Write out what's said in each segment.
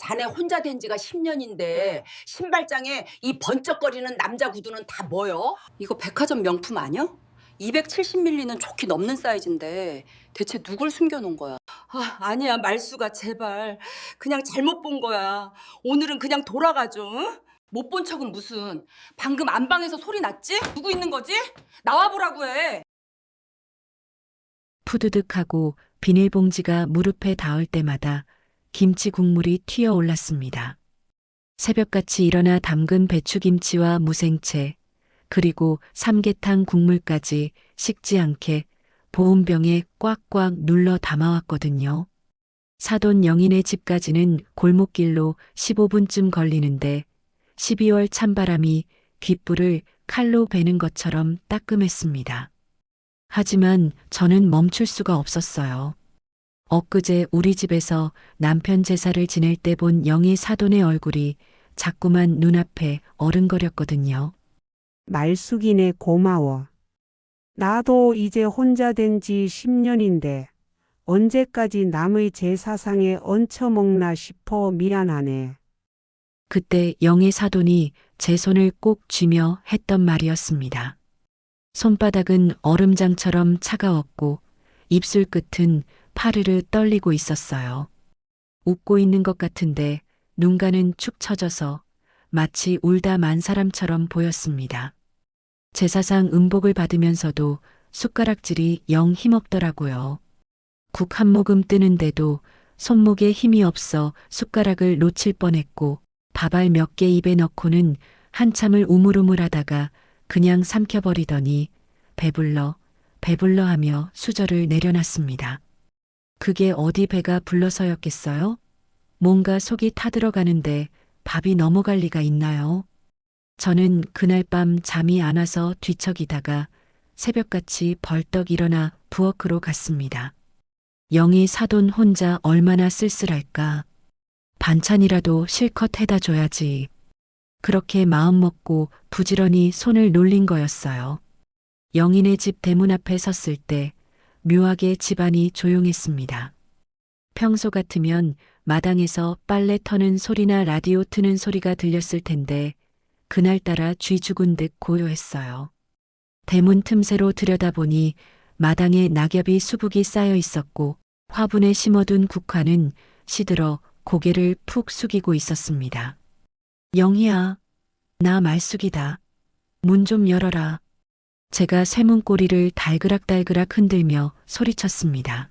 자네 혼자 된 지가 10년인데 신발장에 이 번쩍거리는 남자 구두는 다 뭐요? 이거 백화점 명품 아니야? 270ml는 좋게 넘는 사이즈인데 대체 누굴 숨겨놓은 거야? 아니야 말수가 제발 그냥 잘못 본 거야. 오늘은 그냥 돌아가죠. 응? 못 본 척은 무슨. 방금 안방에서 소리 났지? 누구 있는 거지? 나와보라고 해. 푸드득하고 비닐봉지가 무릎에 닿을 때마다 김치 국물이 튀어 올랐습니다. 새벽같이 일어나 담근 배추김치와 무생채, 그리고 삼계탕 국물까지 식지 않게 보온병에 꽉꽉 눌러 담아왔거든요. 사돈 영인의 집까지는 골목길로 15분쯤 걸리는데 12월 찬바람이 귓불을 칼로 베는 것처럼 따끔했습니다. 하지만 저는 멈출 수가 없었어요. 엊그제 우리 집에서 남편 제사를 지낼 때 본 영희 사돈의 얼굴이 자꾸만 눈앞에 어른거렸거든요. 말숙이네 고마워. 나도 이제 혼자 된 지 10년인데 언제까지 남의 제사상에 얹혀먹나 싶어 미안하네. 그때 영희 사돈이 제 손을 꼭 쥐며 했던 말이었습니다. 손바닥은 얼음장처럼 차가웠고 입술 끝은 파르르 떨리고 있었어요. 웃고 있는 것 같은데 눈가는 축 처져서 마치 울다 만 사람처럼 보였습니다. 제사상 음복을 받으면서도 숟가락질이 영 힘없더라고요. 국 한 모금 뜨는데도 손목에 힘이 없어 숟가락을 놓칠 뻔했고 밥알 몇 개 입에 넣고는 한참을 우물우물하다가 그냥 삼켜버리더니 배불러 배불러 하며 수저를 내려놨습니다. 그게 어디 배가 불러서였겠어요? 뭔가 속이 타들어가는데 밥이 넘어갈 리가 있나요? 저는 그날 밤 잠이 안 와서 뒤척이다가 새벽같이 벌떡 일어나 부엌으로 갔습니다. 영희 사돈 혼자 얼마나 쓸쓸할까. 반찬이라도 실컷 해다 줘야지. 그렇게 마음먹고 부지런히 손을 놀린 거였어요. 영인의 집 대문 앞에 섰을 때 묘하게 집안이 조용했습니다. 평소 같으면 마당에서 빨래 터는 소리나 라디오 트는 소리가 들렸을 텐데 그날따라 쥐 죽은 듯 고요했어요. 대문 틈새로 들여다보니 마당에 낙엽이 수북이 쌓여 있었고 화분에 심어둔 국화는 시들어 고개를 푹 숙이고 있었습니다. 영희야, 나 말숙이다. 문 좀 열어라. 제가 쇠문고리를 달그락달그락 흔들며 소리쳤습니다.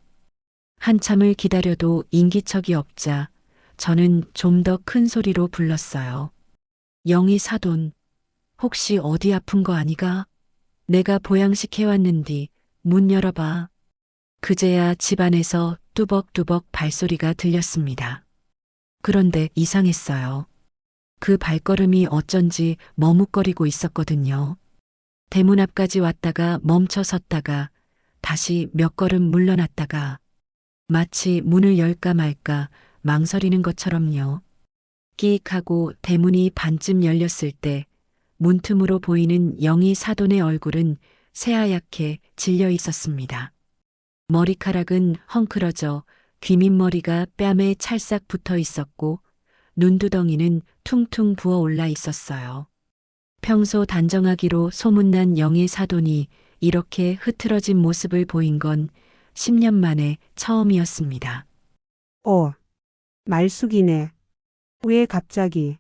한참을 기다려도 인기척이 없자 저는 좀 더 큰 소리로 불렀어요. 영희 사돈, 혹시 어디 아픈 거 아니가? 내가 보양식 해왔는디 문 열어봐. 그제야 집안에서 뚜벅뚜벅 발소리가 들렸습니다. 그런데 이상했어요. 그 발걸음이 어쩐지 머뭇거리고 있었거든요. 대문 앞까지 왔다가 멈춰 섰다가 다시 몇 걸음 물러났다가 마치 문을 열까 말까 망설이는 것처럼요. 끼익 하고 대문이 반쯤 열렸을 때 문틈으로 보이는 영희 사돈의 얼굴은 새하얗게 질려 있었습니다. 머리카락은 헝클어져 귀밑머리가 뺨에 찰싹 붙어 있었고 눈두덩이는 퉁퉁 부어 올라 있었어요. 평소 단정하기로 소문난 영희 사돈이 이렇게 흐트러진 모습을 보인 건 10년 만에 처음이었습니다. 말숙이네. 왜 갑자기?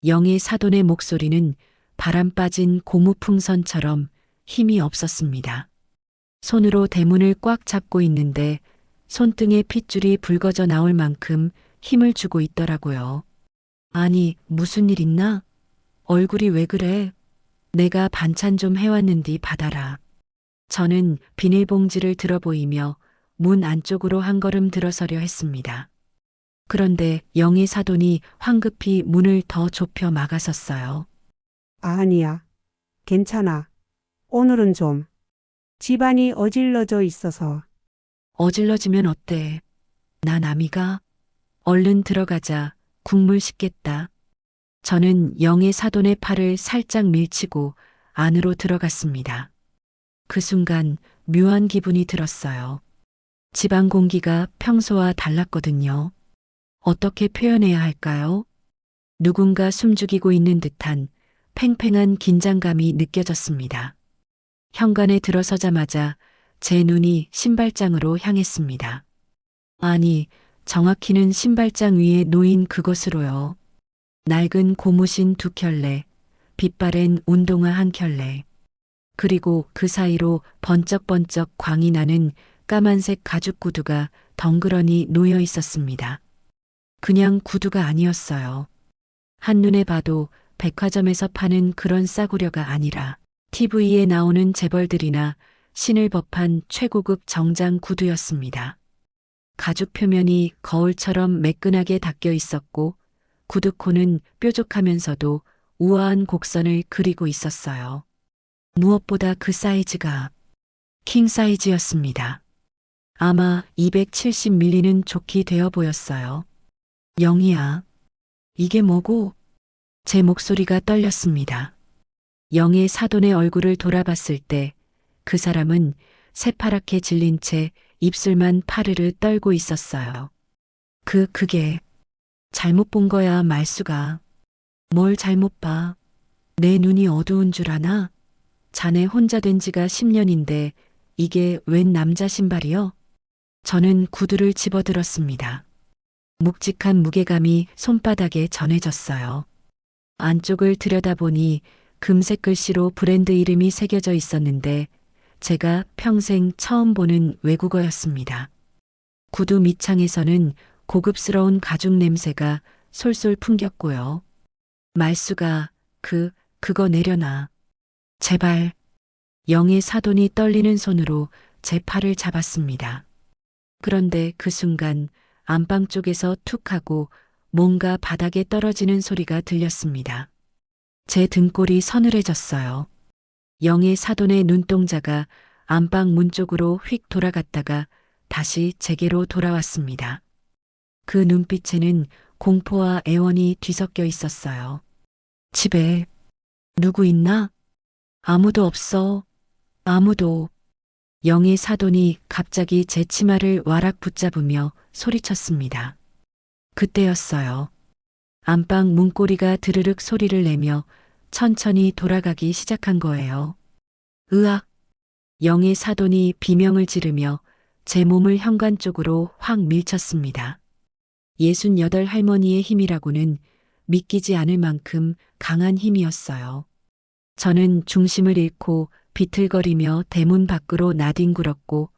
영희 사돈의 목소리는 바람 빠진 고무풍선처럼 힘이 없었습니다. 손으로 대문을 꽉 잡고 있는데 손등에 핏줄이 붉어져 나올 만큼 힘을 주고 있더라고요. 아니, 무슨 일 있나? 얼굴이 왜 그래? 내가 반찬 좀 해왔는디 받아라. 저는 비닐봉지를 들어 보이며 문 안쪽으로 한 걸음 들어서려 했습니다. 그런데 영희 사돈이 황급히 문을 더 좁혀 막아섰어요. 아니야. 괜찮아. 오늘은 좀. 집안이 어질러져 있어서. 어질러지면 어때? 나 남이가? 얼른 들어가자. 국물 식겠다. 저는 영희 사돈의 팔을 살짝 밀치고 안으로 들어갔습니다. 그 순간 묘한 기분이 들었어요. 집안 공기가 평소와 달랐거든요. 어떻게 표현해야 할까요? 누군가 숨죽이고 있는 듯한 팽팽한 긴장감이 느껴졌습니다. 현관에 들어서자마자 제 눈이 신발장으로 향했습니다. 아니, 정확히는 신발장 위에 놓인 그것으로요. 낡은 고무신 2켤레, 빛바랜 운동화 1켤레, 그리고 그 사이로 번쩍번쩍 광이 나는 까만색 가죽 구두가 덩그러니 놓여 있었습니다. 그냥 구두가 아니었어요. 한눈에 봐도 백화점에서 파는 그런 싸구려가 아니라 TV에 나오는 재벌들이나 신을 법한 최고급 정장 구두였습니다. 가죽 표면이 거울처럼 매끈하게 닦여 있었고 구두코는 뾰족하면서도 우아한 곡선을 그리고 있었어요. 무엇보다 그 사이즈가 킹 사이즈였습니다. 아마 270mm는 좋게 되어 보였어요. 영희야, 이게 뭐고? 제 목소리가 떨렸습니다. 영의 사돈의 얼굴을 돌아봤을 때 그 사람은 새파랗게 질린 채 입술만 파르르 떨고 있었어요. 그게 잘못 본 거야, 말수가. 뭘 잘못 봐. 내 눈이 어두운 줄 아나? 자네 혼자 된 지가 10년인데 이게 웬 남자 신발이요? 저는 구두를 집어들었습니다. 묵직한 무게감이 손바닥에 전해졌어요. 안쪽을 들여다보니 금색 글씨로 브랜드 이름이 새겨져 있었는데 제가 평생 처음 보는 외국어였습니다. 구두 밑창에서는 고급스러운 가죽 냄새가 솔솔 풍겼고요. 말수가 그거 내려놔. 제발. 영의 사돈이 떨리는 손으로 제 팔을 잡았습니다. 그런데 그 순간 안방 쪽에서 툭 하고 뭔가 바닥에 떨어지는 소리가 들렸습니다. 제 등골이 서늘해졌어요. 영의 사돈의 눈동자가 안방 문 쪽으로 휙 돌아갔다가 다시 제게로 돌아왔습니다. 그 눈빛에는 공포와 애원이 뒤섞여 있었어요. 집에 누구 있나? 아무도 없어. 아무도. 영의 사돈이 갑자기 제 치마를 와락 붙잡으며 소리쳤습니다. 그때였어요. 안방 문고리가 드르륵 소리를 내며 천천히 돌아가기 시작한 거예요. 으악! 영의 사돈이 비명을 지르며 제 몸을 현관 쪽으로 확 밀쳤습니다. 68 할머니의 힘이라고는 믿기지 않을 만큼 강한 힘이었어요. 저는 중심을 잃고 비틀거리며 대문 밖으로 나뒹굴었고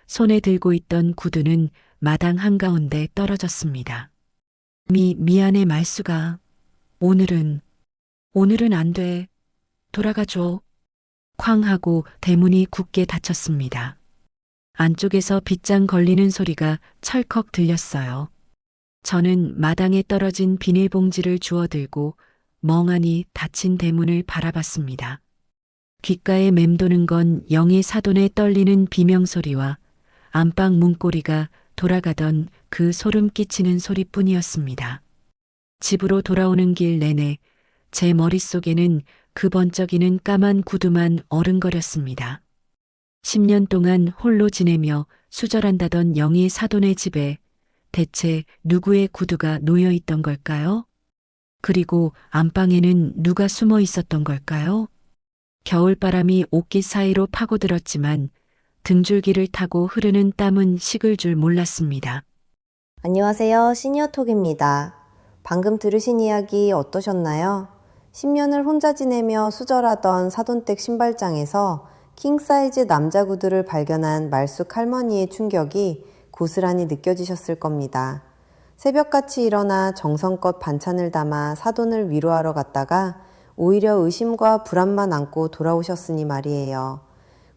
손에 들고 있던 구두는 마당 한가운데 떨어졌습니다. 미안해 말수가. 오늘은 안 돼. 돌아가줘. 쾅 하고 대문이 굳게 닫혔습니다. 안쪽에서 빗장 걸리는 소리가 철컥 들렸어요. 저는 마당에 떨어진 비닐봉지를 주워들고 멍하니 닫힌 대문을 바라봤습니다. 귓가에 맴도는 건 영의 사돈의 떨리는 비명소리와 안방 문고리가 돌아가던 그 소름 끼치는 소리뿐이었습니다. 집으로 돌아오는 길 내내 제 머릿속에는 그 번쩍이는 까만 구두만 어른거렸습니다. 10년 동안 홀로 지내며 수절한다던 영희 사돈의 집에 대체 누구의 구두가 놓여 있던 걸까요? 그리고 안방에는 누가 숨어 있었던 걸까요? 겨울바람이 옷깃 사이로 파고들었지만 등줄기를 타고 흐르는 땀은 식을 줄 몰랐습니다. 안녕하세요. 시니어톡입니다. 방금 들으신 이야기 어떠셨나요? 10년을 혼자 지내며 수절하던 사돈댁 신발장에서 킹사이즈 남자 구두를 발견한 말숙 할머니의 충격이 고스란히 느껴지셨을 겁니다. 새벽같이 일어나 정성껏 반찬을 담아 사돈을 위로하러 갔다가 오히려 의심과 불안만 안고 돌아오셨으니 말이에요.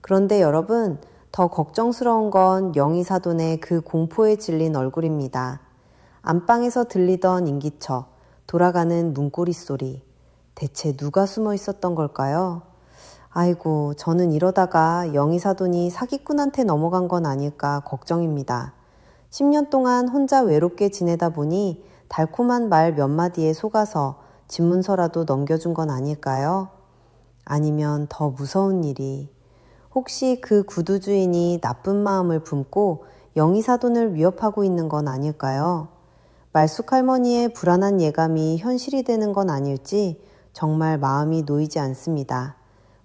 그런데 여러분, 더 걱정스러운 건 영희 사돈의 그 공포에 질린 얼굴입니다. 안방에서 들리던 인기처, 돌아가는 문고리 소리. 대체 누가 숨어 있었던 걸까요? 아이고, 저는 이러다가 영희 사돈이 사기꾼한테 넘어간 건 아닐까 걱정입니다. 10년 동안 혼자 외롭게 지내다 보니 달콤한 말 몇 마디에 속아서 집문서라도 넘겨준 건 아닐까요? 아니면 더 무서운 일이, 혹시 그 구두 주인이 나쁜 마음을 품고 영희 사돈을 위협하고 있는 건 아닐까요? 말숙 할머니의 불안한 예감이 현실이 되는 건 아닐지 정말 마음이 놓이지 않습니다.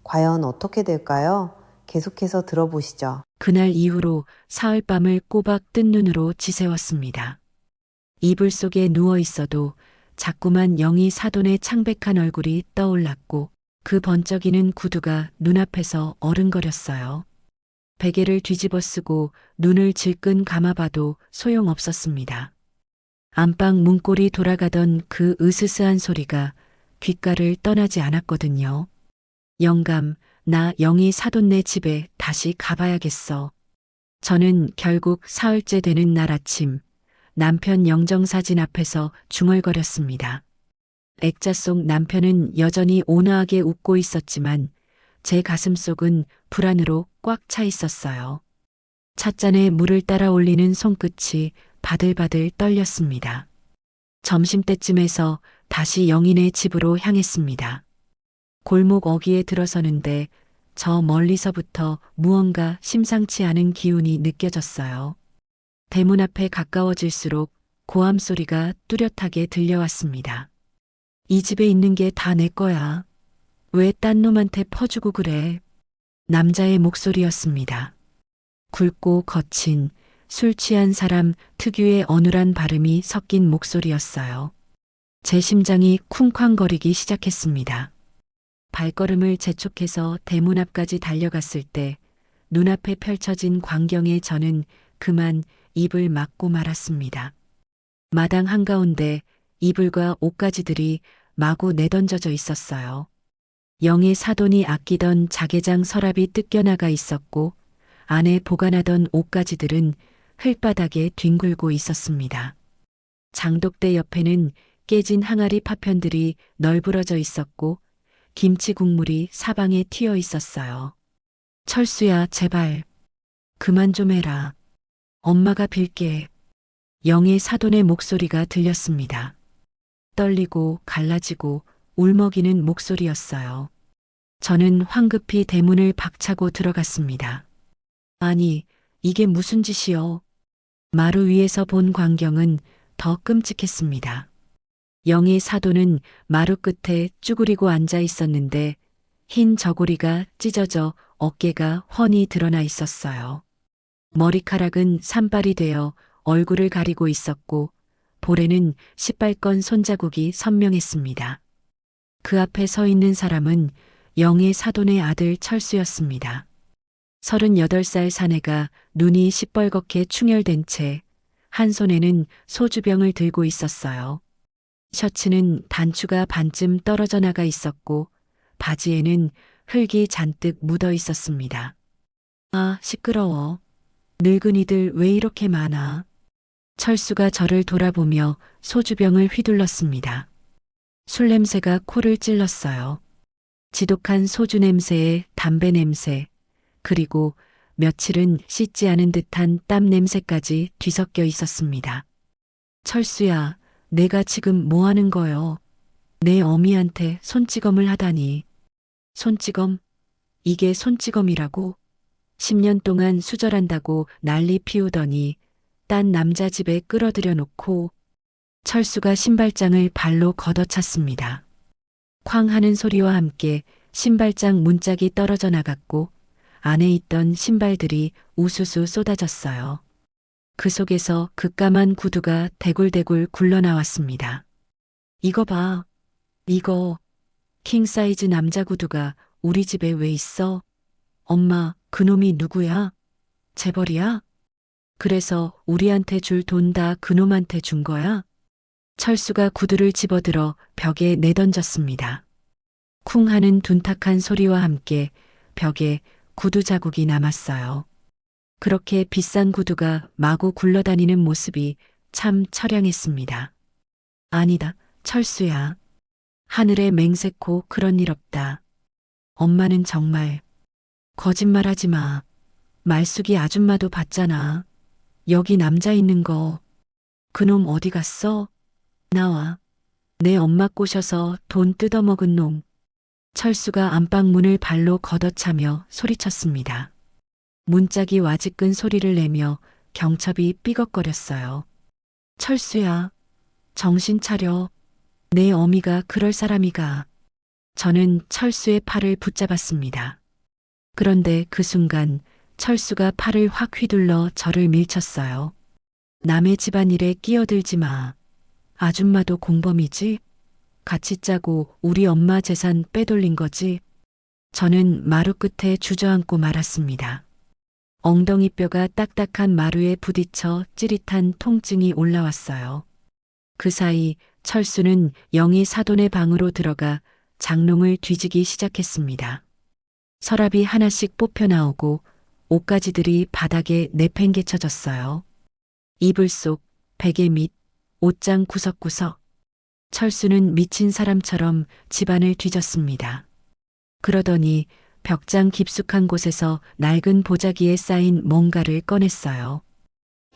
과연 어떻게 될까요? 계속해서 들어보시죠. 그날 이후로 사흘밤을 꼬박 뜬 눈으로 지새웠습니다. 이불 속에 누워 있어도 자꾸만 영희 사돈의 창백한 얼굴이 떠올랐고 그 번쩍이는 구두가 눈앞에서 어른거렸어요. 베개를 뒤집어 쓰고 눈을 질끈 감아봐도 소용없었습니다. 안방 문고리 돌아가던 그 으스스한 소리가 귓가를 떠나지 않았거든요. 영감, 나 영희 사돈네 집에 다시 가봐야겠어. 저는 결국 사흘째 되는 날 아침 남편 영정사진 앞에서 중얼거렸습니다. 액자 속 남편은 여전히 온화하게 웃고 있었지만 제 가슴속은 불안으로 꽉 차 있었어요. 찻잔에 물을 따라 올리는 손끝이 바들바들 떨렸습니다. 점심때쯤에서 다시 영인의 집으로 향했습니다. 골목 어귀에 들어서는데 저 멀리서부터 무언가 심상치 않은 기운이 느껴졌어요. 대문 앞에 가까워질수록 고함 소리가 뚜렷하게 들려왔습니다. 이 집에 있는 게 다 내 거야. 왜 딴 놈한테 퍼주고 그래? 남자의 목소리였습니다. 굵고 거친 술 취한 사람 특유의 어눌한 발음이 섞인 목소리였어요. 제 심장이 쿵쾅거리기 시작했습니다. 발걸음을 재촉해서 대문 앞까지 달려갔을 때 눈앞에 펼쳐진 광경에 저는 그만 입을 막고 말았습니다. 마당 한가운데 이불과 옷가지들이 마구 내던져져 있었어요. 영희 사돈이 아끼던 자개장 서랍이 뜯겨나가 있었고 안에 보관하던 옷가지들은 흙바닥에 뒹굴고 있었습니다. 장독대 옆에는 깨진 항아리 파편들이 널브러져 있었고 김치 국물이 사방에 튀어 있었어요. 철수야, 제발. 그만 좀 해라. 엄마가 빌게. 영희 사돈의 목소리가 들렸습니다. 떨리고 갈라지고 울먹이는 목소리였어요. 저는 황급히 대문을 박차고 들어갔습니다. 아니, 이게 무슨 짓이여? 마루 위에서 본 광경은 더 끔찍했습니다. 영희 사돈은 마루 끝에 쭈그리고 앉아 있었는데 흰 저고리가 찢어져 어깨가 훤히 드러나 있었어요. 머리카락은 산발이 되어 얼굴을 가리고 있었고 볼에는 시뻘건 손자국이 선명했습니다. 그 앞에 서 있는 사람은 영희 사돈의 아들 철수였습니다. 38살 사내가 눈이 시뻘겋게 충혈된 채 한 손에는 소주병을 들고 있었어요. 셔츠는 단추가 반쯤 떨어져 나가 있었고 바지에는 흙이 잔뜩 묻어 있었습니다. 아, 시끄러워. 늙은이들 왜 이렇게 많아? 철수가 저를 돌아보며 소주병을 휘둘렀습니다. 술 냄새가 코를 찔렀어요. 지독한 소주 냄새에 담배 냄새, 그리고 며칠은 씻지 않은 듯한 땀 냄새까지 뒤섞여 있었습니다. 철수야, 내가 지금 뭐 하는 거요? 내 어미한테 손찌검을 하다니. 손찌검? 이게 손찌검이라고? 10년 동안 수절한다고 난리 피우더니 딴 남자 집에 끌어들여 놓고. 철수가 신발장을 발로 걷어찼습니다. 쾅 하는 소리와 함께 신발장 문짝이 떨어져 나갔고 안에 있던 신발들이 우수수 쏟아졌어요. 그 속에서 급감한 구두가 대굴대굴 굴러나왔습니다. 이거 봐. 이거 킹사이즈 남자 구두가 우리 집에 왜 있어? 엄마, 그놈이 누구야? 재벌이야? 그래서 우리한테 줄 돈 다 그놈한테 준 거야? 철수가 구두를 집어들어 벽에 내던졌습니다. 쿵 하는 둔탁한 소리와 함께 벽에 구두 자국이 남았어요. 그렇게 비싼 구두가 마구 굴러다니는 모습이 참 처량했습니다. 아니다, 철수야. 하늘에 맹세코 그런 일 없다. 엄마는 정말. 거짓말하지 마. 말숙이 아줌마도 봤잖아. 여기 남자 있는 거. 그놈 어디 갔어? 나와. 내 엄마 꼬셔서 돈 뜯어먹은 놈. 철수가 안방 문을 발로 걷어차며 소리쳤습니다. 문짝이 와지끈 소리를 내며 경첩이 삐걱거렸어요. 철수야, 정신 차려. 내 어미가 그럴 사람이가. 저는 철수의 팔을 붙잡았습니다. 그런데 그 순간 철수가 팔을 확 휘둘러 저를 밀쳤어요. 남의 집안일에 끼어들지 마. 아줌마도 공범이지? 같이 짜고 우리 엄마 재산 빼돌린 거지? 저는 마루 끝에 주저앉고 말았습니다. 엉덩이뼈가 딱딱한 마루에 부딪혀 찌릿한 통증이 올라왔어요. 그 사이 철수는 영희 사돈의 방으로 들어가 장롱을 뒤지기 시작했습니다. 서랍이 하나씩 뽑혀 나오고 옷가지들이 바닥에 내팽개쳐졌어요. 이불 속, 베개 밑, 옷장 구석구석. 철수는 미친 사람처럼 집안을 뒤졌습니다. 그러더니 벽장 깊숙한 곳에서 낡은 보자기에 쌓인 뭔가를 꺼냈어요.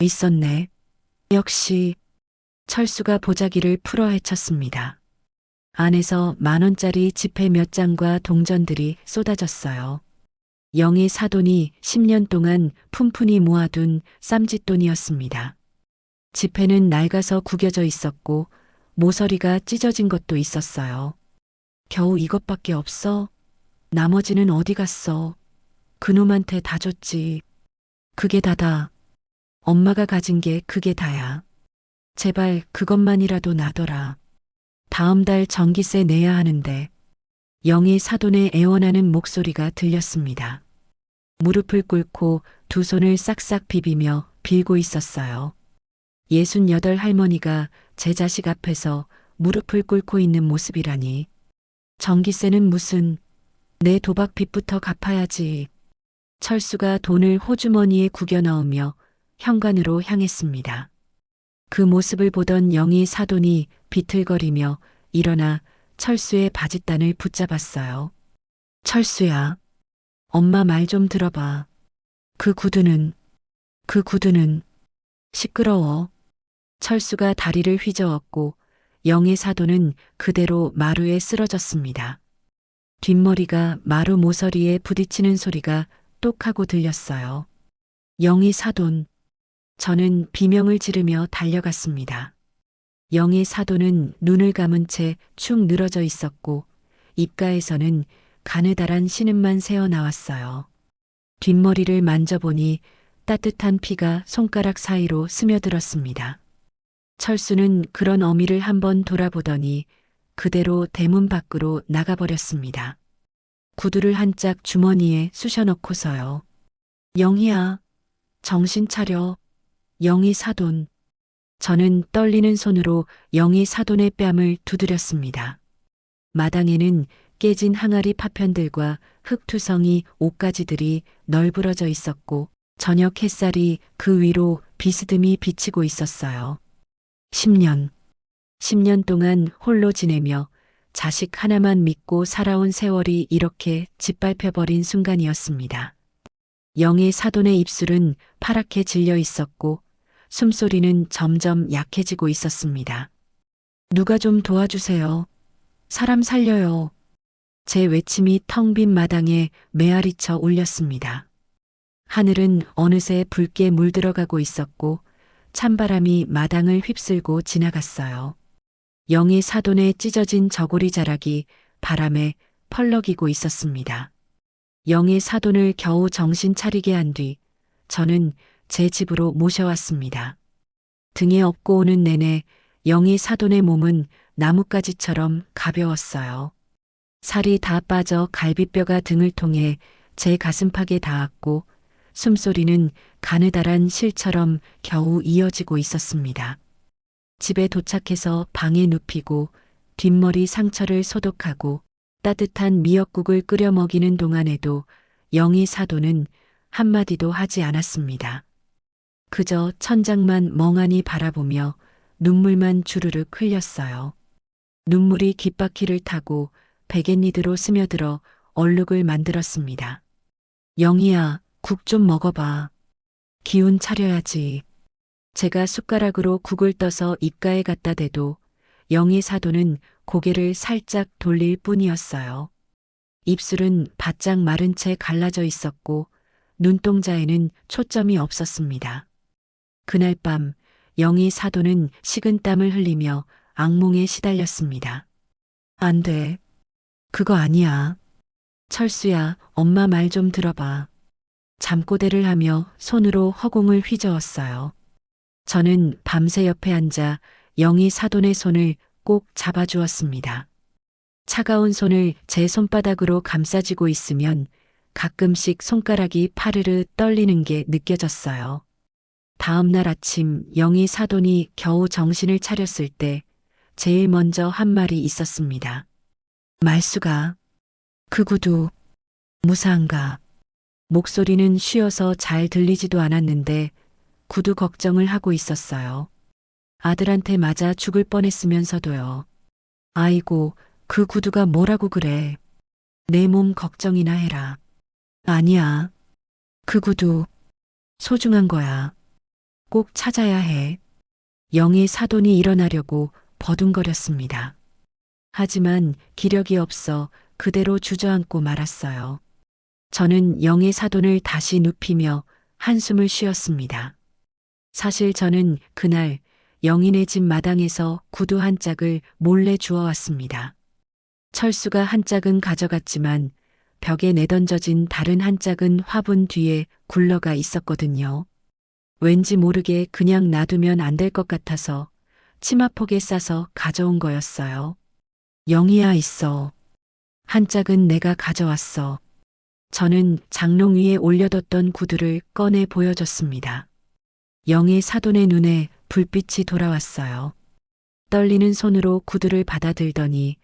있었네. 역시 철수가 보자기를 풀어 헤쳤습니다. 안에서 10,000원짜리 지폐 몇 장과 동전들이 쏟아졌어요. 영희 사돈이 10년 동안 푼푼히 모아둔 쌈짓돈이었습니다. 지폐는 낡아서 구겨져 있었고 모서리가 찢어진 것도 있었어요. 겨우 이것밖에 없어? 나머지는 어디 갔어? 그놈한테 다 줬지. 그게 다다. 엄마가 가진 게 그게 다야. 제발 그것만이라도 놔둬라. 다음 달 전기세 내야 하는데. 영희 사돈의 애원하는 목소리가 들렸습니다. 무릎을 꿇고 두 손을 싹싹 비비며 빌고 있었어요. 68 할머니가 제 자식 앞에서 무릎을 꿇고 있는 모습이라니. 전기세는 무슨, 내 도박 빚부터 갚아야지. 철수가 돈을 호주머니에 구겨 넣으며 현관으로 향했습니다. 그 모습을 보던 영희 사돈이 비틀거리며 일어나 철수의 바짓단을 붙잡았어요. 철수야, 엄마 말 좀 들어봐. 그 구두는 시끄러워. 철수가 다리를 휘저었고 영희 사돈은 그대로 마루에 쓰러졌습니다. 뒷머리가 마루 모서리에 부딪히는 소리가 똑 하고 들렸어요. 영희 사돈. 저는 비명을 지르며 달려갔습니다. 영희 사돈은 눈을 감은 채 축 늘어져 있었고 입가에서는 가느다란 신음만 새어나왔어요. 뒷머리를 만져보니 따뜻한 피가 손가락 사이로 스며들었습니다. 철수는 그런 어미를 한번 돌아보더니 그대로 대문 밖으로 나가버렸습니다. 구두를 한 짝 주머니에 쑤셔넣고서요. 영희야, 정신 차려. 영희 사돈. 저는 떨리는 손으로 영희 사돈의 뺨을 두드렸습니다. 마당에는 깨진 항아리 파편들과 흙투성이 옷가지들이 널브러져 있었고 저녁 햇살이 그 위로 비스듬히 비치고 있었어요. 10년 동안 홀로 지내며 자식 하나만 믿고 살아온 세월이 이렇게 짓밟혀버린 순간이었습니다. 영희 사돈의 입술은 파랗게 질려 있었고 숨소리는 점점 약해지고 있었습니다. 누가 좀 도와주세요. 사람 살려요. 제 외침이 텅 빈 마당에 메아리쳐 울렸습니다. 하늘은 어느새 붉게 물들어가고 있었고 찬바람이 마당을 휩쓸고 지나갔어요. 영희 사돈의 찢어진 저고리 자락이 바람에 펄럭이고 있었습니다. 영희 사돈을 겨우 정신 차리게 한 뒤 저는 제 집으로 모셔왔습니다. 등에 업고 오는 내내 영희 사돈의 몸은 나뭇가지처럼 가벼웠어요. 살이 다 빠져 갈비뼈가 등을 통해 제 가슴팍에 닿았고 숨소리는 가느다란 실처럼 겨우 이어지고 있었습니다. 집에 도착해서 방에 눕히고 뒷머리 상처를 소독하고 따뜻한 미역국을 끓여 먹이는 동안에도 영희 사돈은 한마디도 하지 않았습니다. 그저 천장만 멍하니 바라보며 눈물만 주르륵 흘렸어요. 눈물이 귓바퀴를 타고 베갯니드로 스며들어 얼룩을 만들었습니다. 영희야, 국 좀 먹어봐. 기운 차려야지. 제가 숟가락으로 국을 떠서 입가에 갖다 대도 영희 사돈은 고개를 살짝 돌릴 뿐이었어요. 입술은 바짝 마른 채 갈라져 있었고 눈동자에는 초점이 없었습니다. 그날 밤 영희 사돈은 식은땀을 흘리며 악몽에 시달렸습니다. 안 돼. 그거 아니야. 철수야, 엄마 말 좀 들어봐. 잠꼬대를 하며 손으로 허공을 휘저었어요. 저는 밤새 옆에 앉아 영희 사돈의 손을 꼭 잡아주었습니다. 차가운 손을 제 손바닥으로 감싸쥐고 있으면 가끔씩 손가락이 파르르 떨리는 게 느껴졌어요. 다음 날 아침 영희 사돈이 겨우 정신을 차렸을 때 제일 먼저 한 말이 있었습니다. 말수가, 그 구두 무사한가? 목소리는 쉬어서 잘 들리지도 않았는데 구두 걱정을 하고 있었어요. 아들한테 맞아 죽을 뻔했으면서도요. 아이고, 그 구두가 뭐라고 그래. 내 몸 걱정이나 해라. 아니야. 그 구두 소중한 거야. 꼭 찾아야 해. 영희 사돈이 일어나려고 버둥거렸습니다. 하지만 기력이 없어 그대로 주저앉고 말았어요. 저는 영희 사돈을 다시 눕히며 한숨을 쉬었습니다. 사실 저는 그날 영희네 집 마당에서 구두 한 짝을 몰래 주워왔습니다. 철수가 한 짝은 가져갔지만 벽에 내던져진 다른 한 짝은 화분 뒤에 굴러가 있었거든요. 왠지 모르게 그냥 놔두면 안 될 것 같아서 치마폭에 싸서 가져온 거였어요. 영희야, 있어. 한 짝은 내가 가져왔어. 저는 장롱 위에 올려뒀던 구두를 꺼내 보여줬습니다. 영희 사돈의 눈에 불빛이 돌아왔어요. 떨리는 손으로 구두를 받아들더니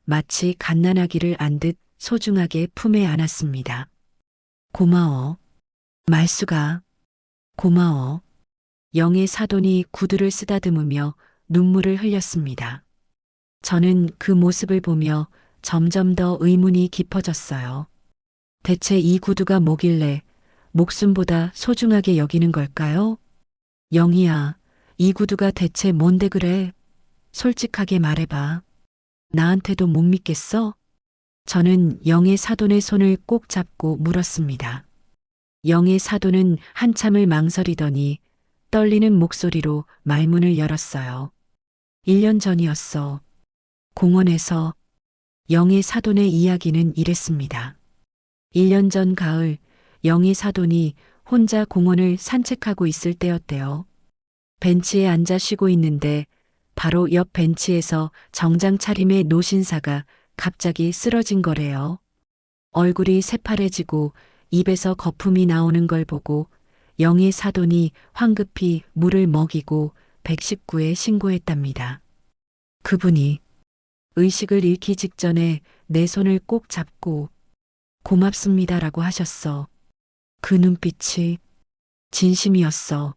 마치 갓난아기를 안듯 소중하게 품에 안았습니다. 고마워. 말수가. 고마워. 영희 사돈이 구두를 쓰다듬으며 눈물을 흘렸습니다. 저는 그 모습을 보며 점점 더 의문이 깊어졌어요. 대체 이 구두가 뭐길래 목숨보다 소중하게 여기는 걸까요? 영희야, 이 구두가 대체 뭔데 그래? 솔직하게 말해봐. 나한테도 못 믿겠어? 저는 영희 사돈의 손을 꼭 잡고 물었습니다. 영희 사돈은 한참을 망설이더니 떨리는 목소리로 말문을 열었어요. 1년 전이었어. 공원에서. 영희 사돈의 이야기는 이랬습니다. 1년 전 가을, 영희 사돈이 혼자 공원을 산책하고 있을 때였대요. 벤치에 앉아 쉬고 있는데 바로 옆 벤치에서 정장 차림의 노신사가 갑자기 쓰러진 거래요. 얼굴이 새파래지고 입에서 거품이 나오는 걸 보고 영희 사돈이 황급히 물을 먹이고 119에 신고했답니다. 그분이 의식을 잃기 직전에 내 손을 꼭 잡고 고맙습니다라고 하셨어. 그 눈빛이 진심이었어.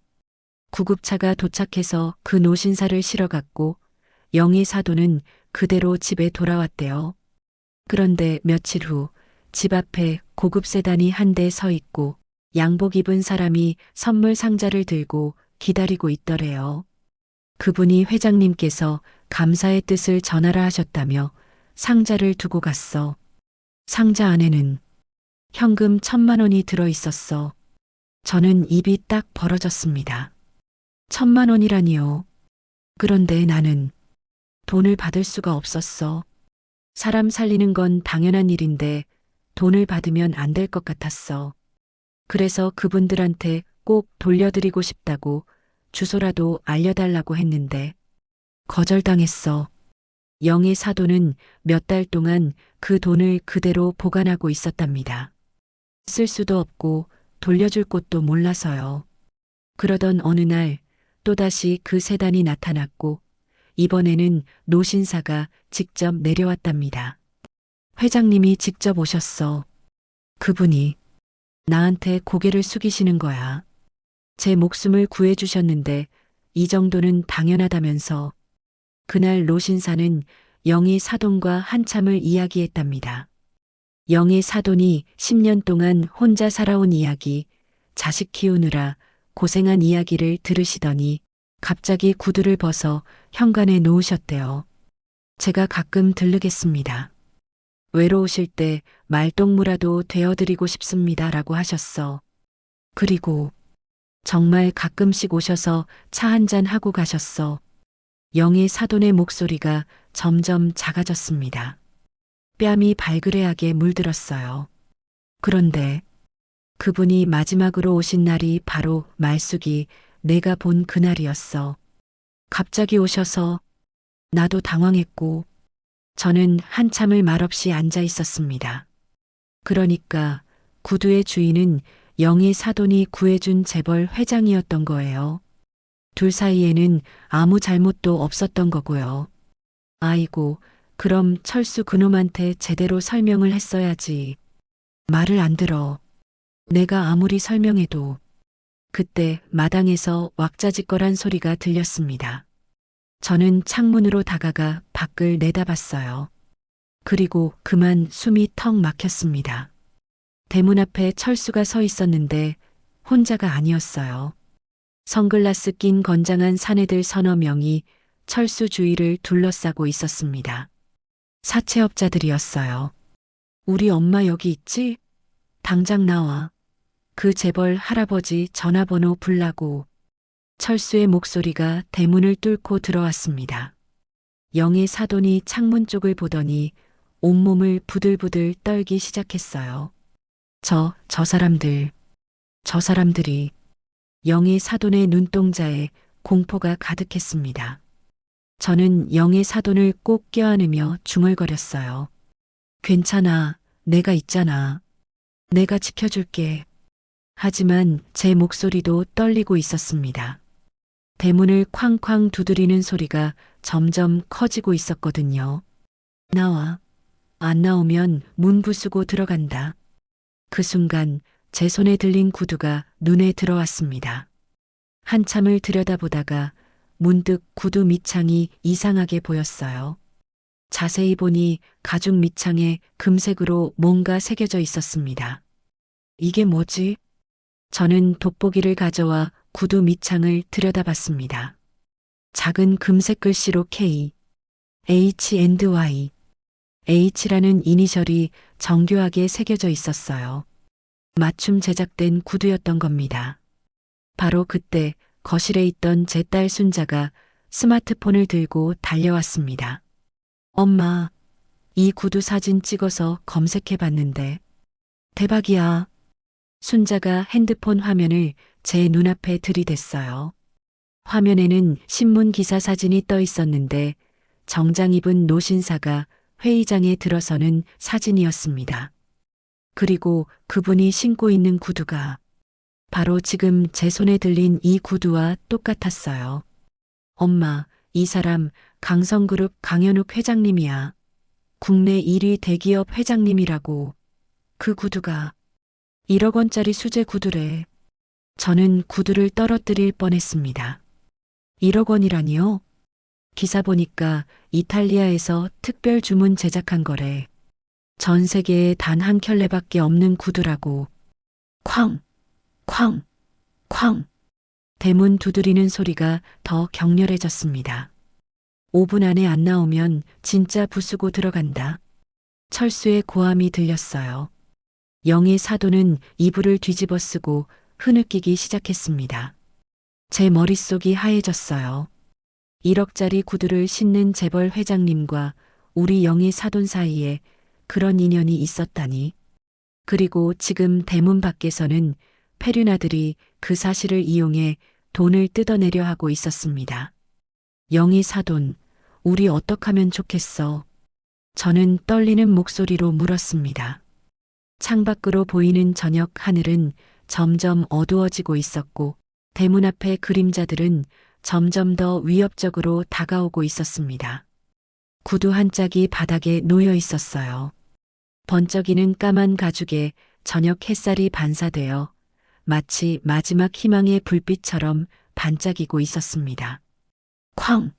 구급차가 도착해서 그 노신사를 실어갔고 영희 사돈은 그대로 집에 돌아왔대요. 그런데 며칠 후 집 앞에 고급 세단이 한 대 서 있고 양복 입은 사람이 선물 상자를 들고 기다리고 있더래요. 그분이 회장님께서 감사의 뜻을 전하라 하셨다며 상자를 두고 갔어. 상자 안에는 현금 1,000만 원이 들어 있었어. 저는 입이 딱 벌어졌습니다. 1,000만 원이라니요. 그런데 나는 돈을 받을 수가 없었어. 사람 살리는 건 당연한 일인데 돈을 받으면 안 될 것 같았어. 그래서 그분들한테 꼭 돌려드리고 싶다고 주소라도 알려달라고 했는데 거절당했어. 영희 사돈은 몇 달 동안 그 돈을 그대로 보관하고 있었답니다. 쓸 수도 없고 돌려줄 곳도 몰라서요. 그러던 어느 날 또다시 그 세단이 나타났고 이번에는 노신사가 직접 내려왔답니다. 회장님이 직접 오셨어. 그분이 나한테 고개를 숙이시는 거야. 제 목숨을 구해주셨는데 이 정도는 당연하다면서. 그날 노신사는 영희 사돈과 한참을 이야기했답니다. 영희 사돈이 10년 동안 혼자 살아온 이야기, 자식 키우느라 고생한 이야기를 들으시더니 갑자기 구두를 벗어 현관에 놓으셨대요. 제가 가끔 들르겠습니다. 외로우실 때 말동무라도 되어드리고 싶습니다라고 하셨어. 그리고 정말 가끔씩 오셔서 차 한잔 하고 가셨어. 영의 사돈의 목소리가 점점 작아졌습니다. 뺨이 발그레하게 물들었어요. 그런데 그분이 마지막으로 오신 날이 바로 말숙이 내가 본 그날이었어. 갑자기 오셔서 나도 당황했고 저는 한참을 말없이 앉아 있었습니다. 그러니까 구두의 주인은 영의 사돈이 구해준 재벌 회장이었던 거예요. 둘 사이에는 아무 잘못도 없었던 거고요. 아이고, 그럼 철수 그놈한테 제대로 설명을 했어야지. 말을 안 들어. 내가 아무리 설명해도. 그때 마당에서 왁자지껄한 소리가 들렸습니다. 저는 창문으로 다가가 밖을 내다봤어요. 그리고 그만 숨이 턱 막혔습니다. 대문 앞에 철수가 서 있었는데 혼자가 아니었어요. 선글라스 낀 건장한 사내들 서너 명이 철수 주위를 둘러싸고 있었습니다. 사채업자들이었어요. 우리 엄마 여기 있지? 당장 나와. 그 재벌 할아버지 전화번호 불라고. 철수의 목소리가 대문을 뚫고 들어왔습니다. 영의 사돈이 창문 쪽을 보더니 온몸을 부들부들 떨기 시작했어요. 저 사람들이. 영의 사돈의 눈동자에 공포가 가득했습니다. 저는 영의 사돈을 꼭 껴안으며 중얼거렸어요. 괜찮아, 내가 있잖아. 내가 지켜줄게. 하지만 제 목소리도 떨리고 있었습니다. 대문을 쾅쾅 두드리는 소리가 점점 커지고 있었거든요. 나와. 안 나오면 문 부수고 들어간다. 그 순간 제 손에 들린 구두가 눈에 들어왔습니다. 한참을 들여다보다가 문득 구두 밑창이 이상하게 보였어요. 자세히 보니 가죽 밑창에 금색으로 뭔가 새겨져 있었습니다. 이게 뭐지? 저는 돋보기를 가져와 구두 밑창을 들여다봤습니다. 작은 금색 글씨로 K, H&Y, H라는 이니셜이 정교하게 새겨져 있었어요. 맞춤 제작된 구두였던 겁니다. 바로 그때 거실에 있던 제 딸 순자가 스마트폰을 들고 달려왔습니다. 엄마, 이 구두 사진 찍어서 검색해 봤는데 대박이야. 순자가 핸드폰 화면을 제 눈앞에 들이댔어요. 화면에는 신문 기사 사진이 떠 있었는데 정장 입은 노신사가 회의장에 들어서는 사진이었습니다. 그리고 그분이 신고 있는 구두가 바로 지금 제 손에 들린 이 구두와 똑같았어요. 엄마, 이 사람 강성그룹 강현욱 회장님이야. 국내 1위 대기업 회장님이라고. 그 구두가 1억 원짜리 수제 구두래. 저는 구두를 떨어뜨릴 뻔했습니다. 1억 원이라니요? 기사 보니까 이탈리아에서 특별 주문 제작한 거래. 전 세계에 단 한 켤레밖에 없는 구두라고. 쾅! 쾅! 쾅! 대문 두드리는 소리가 더 격렬해졌습니다. 5분 안에 안 나오면 진짜 부수고 들어간다. 철수의 고함이 들렸어요. 영의 사돈은 이불을 뒤집어 쓰고 흐느끼기 시작했습니다. 제 머릿속이 하얘졌어요. 1억짜리 구두를 신는 재벌 회장님과 우리 영의 사돈 사이에 그런 인연이 있었다니. 그리고 지금 대문 밖에서는 페륜아들이 그 사실을 이용해 돈을 뜯어내려 하고 있었습니다. 영의 사돈, 우리 어떡하면 좋겠어? 저는 떨리는 목소리로 물었습니다. 창밖으로 보이는 저녁 하늘은 점점 어두워지고 있었고 대문 앞의 그림자들은 점점 더 위협적으로 다가오고 있었습니다. 구두 한 짝이 바닥에 놓여 있었어요. 번쩍이는 까만 가죽에 저녁 햇살이 반사되어 마치 마지막 희망의 불빛처럼 반짝이고 있었습니다. 쾅!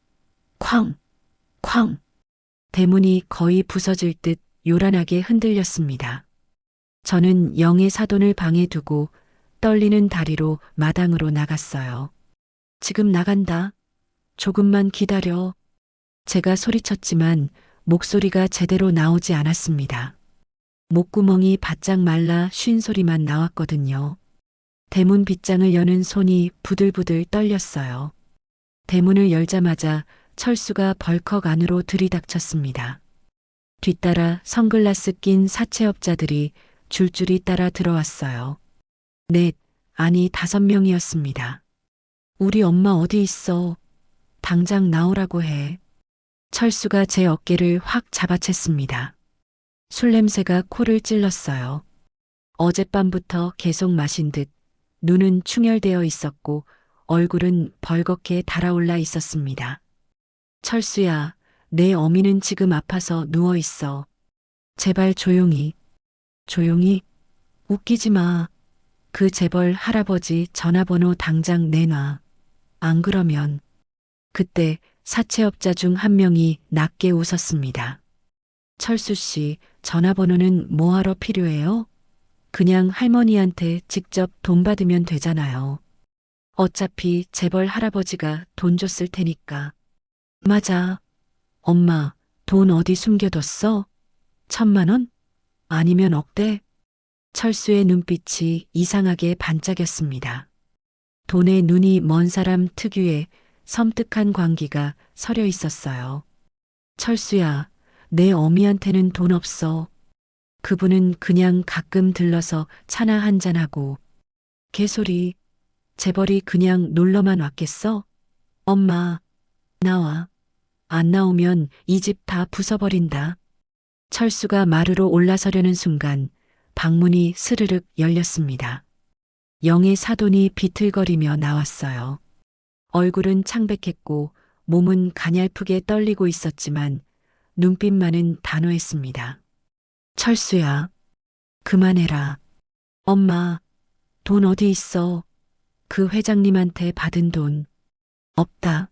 쾅! 쾅! 대문이 거의 부서질 듯 요란하게 흔들렸습니다. 저는 영의 사돈을 방에 두고 떨리는 다리로 마당으로 나갔어요. 지금 나간다. 조금만 기다려. 제가 소리쳤지만 목소리가 제대로 나오지 않았습니다. 목구멍이 바짝 말라 쉰 소리만 나왔거든요. 대문 빗장을 여는 손이 부들부들 떨렸어요. 대문을 열자마자 철수가 벌컥 안으로 들이닥쳤습니다. 뒤따라 선글라스 낀 사채업자들이 줄줄이 따라 들어왔어요. 넷, 아니 5명이었습니다. 우리 엄마 어디 있어? 당장 나오라고 해. 철수가 제 어깨를 확 잡아챘습니다. 술 냄새가 코를 찔렀어요. 어젯밤부터 계속 마신 듯 눈은 충혈되어 있었고 얼굴은 벌겋게 달아올라 있었습니다. 철수야, 내 어미는 지금 아파서 누워 있어. 제발 조용히. 조용히? 웃기지 마. 그 재벌 할아버지 전화번호 당장 내놔. 안 그러면. 그때 사채업자 중 한 명이 낮게 웃었습니다. 철수 씨, 전화번호는 뭐하러 필요해요? 그냥 할머니한테 직접 돈 받으면 되잖아요. 어차피 재벌 할아버지가 돈 줬을 테니까. 맞아. 엄마, 돈 어디 숨겨뒀어? 1,000만 원? 아니면 억대? 철수의 눈빛이 이상하게 반짝였습니다. 돈에 눈이 먼 사람 특유의 섬뜩한 광기가 서려 있었어요. 철수야, 내 어미한테는 돈 없어. 그분은 그냥 가끔 들러서 차나 한잔하고. 개소리. 재벌이 그냥 놀러만 왔겠어? 엄마, 나와. 안 나오면 이 집 다 부숴버린다. 철수가 마루로 올라서려는 순간 방문이 스르륵 열렸습니다. 영의 사돈이 비틀거리며 나왔어요. 얼굴은 창백했고 몸은 가냘프게 떨리고 있었지만 눈빛만은 단호했습니다. 철수야, 그만해라. 엄마, 돈 어디 있어? 그 회장님한테 받은 돈. 없다.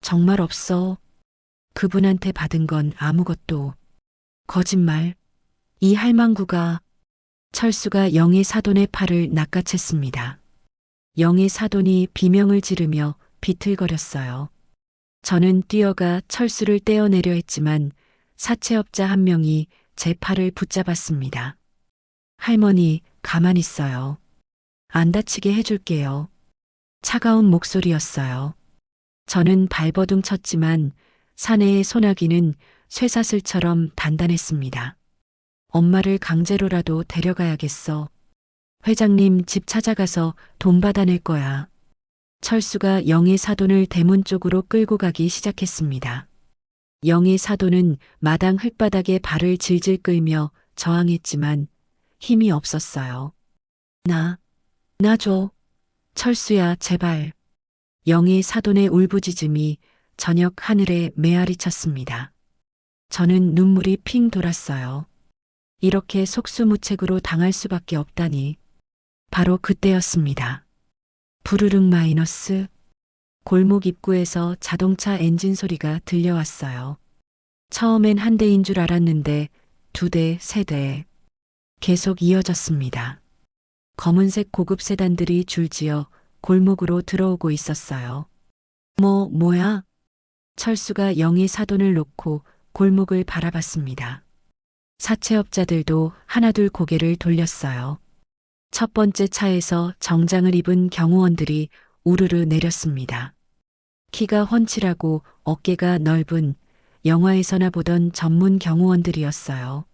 정말 없어. 그분한테 받은 건 아무것도. 거짓말. 이 할망구가. 철수가 영의 사돈의 팔을 낚아챘습니다. 영의 사돈이 비명을 지르며 비틀거렸어요. 저는 뛰어가 철수를 떼어내려 했지만 사채업자 한 명이 제 팔을 붙잡았습니다. 할머니, 가만히 있어요. 안 다치게 해줄게요. 차가운 목소리였어요. 저는 발버둥 쳤지만 사내의 소나기는 쇠사슬처럼 단단했습니다. 엄마를 강제로라도 데려가야겠어. 회장님 집 찾아가서 돈 받아낼 거야. 철수가 영의 사돈을 대문 쪽으로 끌고 가기 시작했습니다. 영의 사돈은 마당 흙바닥에 발을 질질 끌며 저항했지만 힘이 없었어요. 나 줘. 철수야, 제발. 영의 사돈의 울부짖음이 저녁 하늘에 메아리 쳤습니다. 저는 눈물이 핑 돌았어요. 이렇게 속수무책으로 당할 수밖에 없다니. 바로 그때였습니다. 부르릉 마이너스. 골목 입구에서 자동차 엔진 소리가 들려왔어요. 처음엔 한 대인 줄 알았는데 2대, 3대. 계속 이어졌습니다. 검은색 고급 세단들이 줄지어 골목으로 들어오고 있었어요. 뭐야? 철수가 영의 사돈을 놓고 골목을 바라봤습니다. 사채업자들도 하나둘 고개를 돌렸어요. 첫 번째 차에서 정장을 입은 경호원들이 우르르 내렸습니다. 키가 훤칠하고 어깨가 넓은 영화에서나 보던 전문 경호원들이었어요.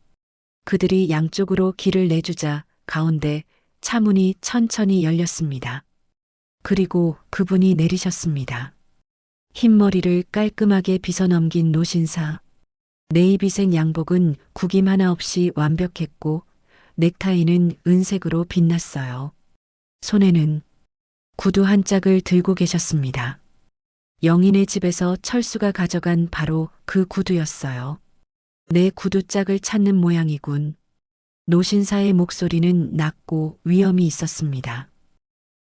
그들이 양쪽으로 길을 내주자 가운데 차문이 천천히 열렸습니다. 그리고 그분이 내리셨습니다. 흰머리를 깔끔하게 빗어넘긴 노신사. 네이비색 양복은 구김 하나 없이 완벽했고 넥타이는 은색으로 빛났어요. 손에는 구두 한 짝을 들고 계셨습니다. 영인의 집에서 철수가 가져간 바로 그 구두였어요. 내 구두짝을 찾는 모양이군. 노신사의 목소리는 낮고 위엄이 있었습니다.